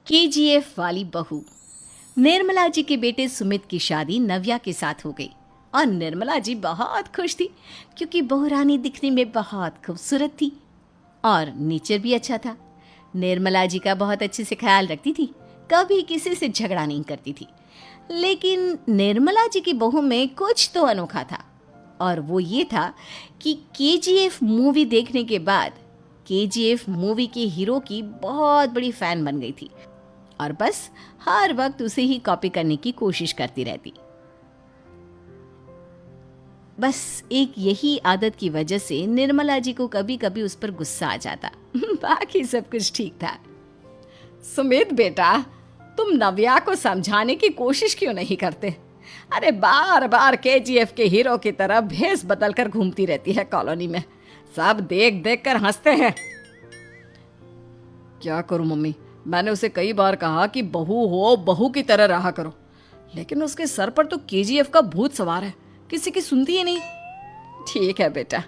KGF वाली बहू। निर्मला जी के बेटे सुमित की शादी नव्या के साथ हो गई और निर्मला जी बहुत खुश थी क्योंकि बहू रानी दिखने में बहुत खूबसूरत थी और नेचर भी अच्छा था। निर्मला जी का बहुत अच्छे से ख्याल रखती थी, कभी किसी से झगड़ा नहीं करती थी। लेकिन निर्मला जी की बहू में कुछ तो अनोखा था और वो ये था कि केजीएफ मूवी देखने के बाद केजीएफ मूवी के हीरो की बहुत बड़ी फ़ैन बन गई थी और बस हर वक्त उसे ही कॉपी करने की कोशिश करती रहती। बस एक यही आदत की वजह से निर्मला जी को कभी कभी उस पर गुस्सा आ जाता। बाकी सब कुछ ठीक था। सुमित बेटा, तुम नव्या को समझाने की कोशिश क्यों नहीं करते? अरे बार बार केजीएफ के हीरो की तरह भेस बदल कर घूमती रहती है कॉलोनी में। सब देख देख कर हंसते हैं। क्या करूं मम्मी, मैंने उसे कई बार कहा कि बहू हो, बहू की तरह रहा करो, लेकिन उसके सर पर तो केजीएफ का भूत सवार है, किसी की सुनती ही नहीं। ठीक है बेटा,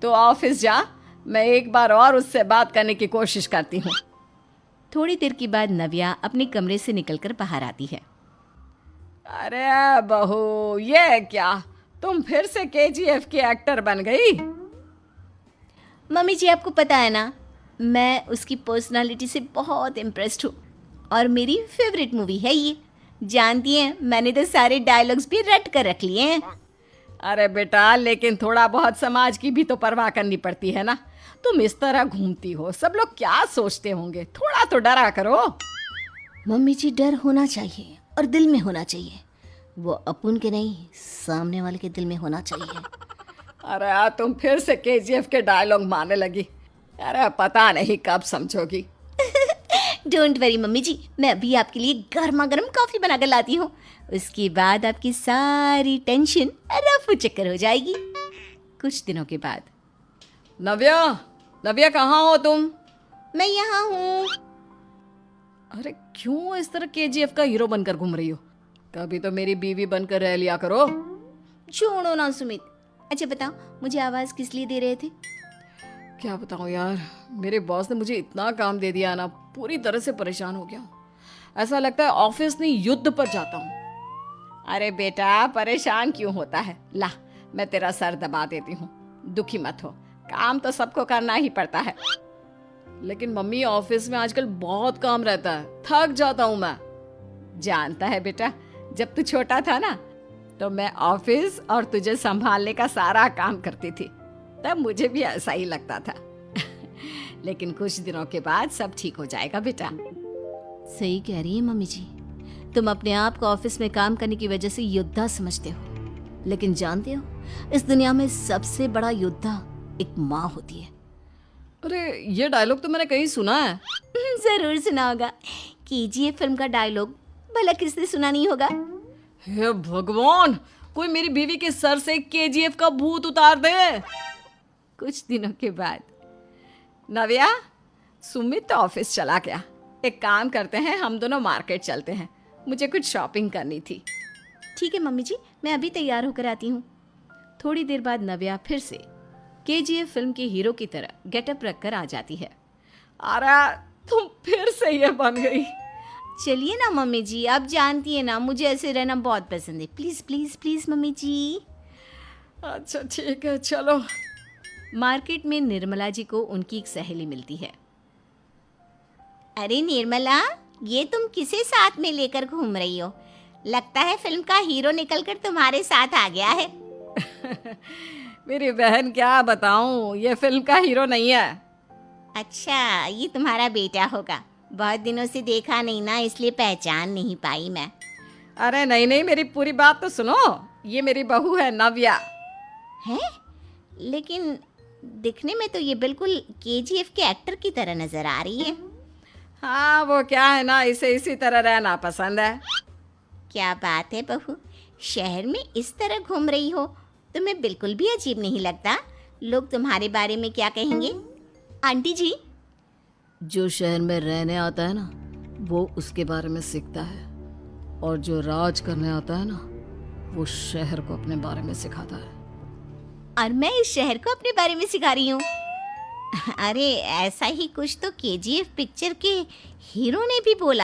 तो ऑफिस जा, मैं एक बार और उससे बात करने की कोशिश करती हूँ। थोड़ी देर के बाद नव्या अपने कमरे से निकलकर बाहर आती है। अरे बहू, ये क्या, तुम फिर से केजीएफ की एक्टर बन गई? मम्मी जी, आपको पता है ना, मैं उसकी पर्सनालिटी से बहुत इम्प्रेस्ड हूँ और मेरी फेवरेट मूवी है ये। जानती हैं, मैंने तो सारे डायलॉग्स भी रट कर रख लिए हैं। अरे बेटा, लेकिन थोड़ा बहुत समाज की भी तो परवाह करनी पड़ती है ना। तुम इस तरह घूमती हो, सब लोग क्या सोचते होंगे, थोड़ा तो डरा करो। मम्मी जी, डर होना चाहिए और दिल में होना चाहिए। वो अपन के नहीं, सामने वाले के दिल में होना चाहिए। अरे तुम फिर से केजीएफ के डायलॉग मारने लगी। अरे पता नहीं कब समझोगी। डोंट वरी मम्मी जी, मैं अभी आपके लिए गर्मा गर्म कॉफी बना कर लाती हूँ। उसके बाद आपकी सारी टेंशन रफू चक्कर हो जाएगी। कुछ दिनों के बाद। नव्या, नव्या कहाँ हो तुम? मैं यहाँ हूँ। अरे क्यों इस तरह केजीएफ का हीरो बनकर घूम रही हो? कभी तो मेरी बीवी बनकर रह लिया करो। छोड़ो ना सुमित। अच्छा बताओ, मुझे आवाज़ किस लिए दे रहे थे? क्या बताऊँ यार, मेरे बॉस ने मुझे इतना काम दे दिया ना, पूरी तरह से परेशान हो गया हूँ। ऐसा लगता है ऑफिस नहीं, युद्ध पर जाता हूँ। अरे बेटा, परेशान क्यों होता है? ला, मैं तेरा सर दबा देती हूँ, दुखी मत हो। काम तो सबको करना ही पड़ता है। लेकिन मम्मी, ऑफिस में आजकल बहुत काम रहता है, थक जाता हूँ मैं। जानता है बेटा, जब तू छोटा था ना, तो मैं ऑफिस और तुझे संभालने का सारा काम करती थी, तब मुझे भी ऐसा ही लगता था। लेकिन कुछ दिनों के बाद सब ठीक हो जाएगा बेटा। सही कह रही है मम्मी जी, तुम अपने आप को ऑफिस में काम करने की वजह से योद्धा समझते हो, लेकिन जानते हो, इस दुनिया में सबसे बड़ा योद्धा एक माँ होती है। अरे ये डायलॉग तो मैंने कहीं सुना है। जरूर सुना होगा। केजीएफ फिल्म का डायलॉग भला किसने सुना नहीं होगा? हे भगवान, कोई मेरी बीवी के सर से केजीएफ का भूत उतार दे। कुछ दिनों के बाद। नव्या, सुमित तो ऑफिस चला गया। एक काम करते हैं, हम दोनों मार्केट चलते हैं, मुझे कुछ शॉपिंग करनी थी। ठीक है मम्मी जी, मैं अभी तैयार होकर आती हूँ। थोड़ी देर बाद नव्या फिर से केजीएफ फिल्म के हीरो की तरह गेटअप रखकर आ जाती है। अरे तुम फिर से ये बन गई। चलिए ना मम्मी जी, आप जानती है ना, मुझे ऐसे रहना बहुत पसंद है। प्लीज प्लीज प्लीज मम्मी जी। अच्छा ठीक है, चलो। मार्केट में निर्मला जी को उनकी एक सहेली मिलती है। अरे निर्मला, ये तुम किसे साथ में लेकर घूम रही हो? लगता है फिल्म का हीरो निकलकर तुम्हारे साथ आ गया है। मेरी बहन, क्या बताऊं, ये फिल्म का हीरो नहीं है। अच्छा, ये तुम्हारा बेटा होगा। बहुत दिनों से देखा नहीं ना, इसलिए पहचान नहीं पाई मैं। अरे नहीं नहीं, मेरी पूरी बात तो सुनो। ये मेरी बहू है नव्या। है? लेकिन दिखने में तो ये बिल्कुल केजीएफ के एक्टर की तरह नजर आ रही है। हाँ, वो क्या है ना, इसे इसी तरह रहना पसंद है। क्या बात है बहू, शहर में इस तरह घूम रही हो, तुम्हें बिल्कुल भी अजीब नहीं लगता? लोग तुम्हारे बारे में क्या कहेंगे? आंटी जी, जो शहर में रहने आता है ना, वो उसके बारे में सीखता है, और जो राज करने आता है ना, वो शहर को अपने बारे में सिखाता है। और मैं इस शहर को अपने बारे में सिखा रही हूँ। अरे ऐसा ही कुछ तो केजीएफ पिक्चर के हीरो ने भी बोला।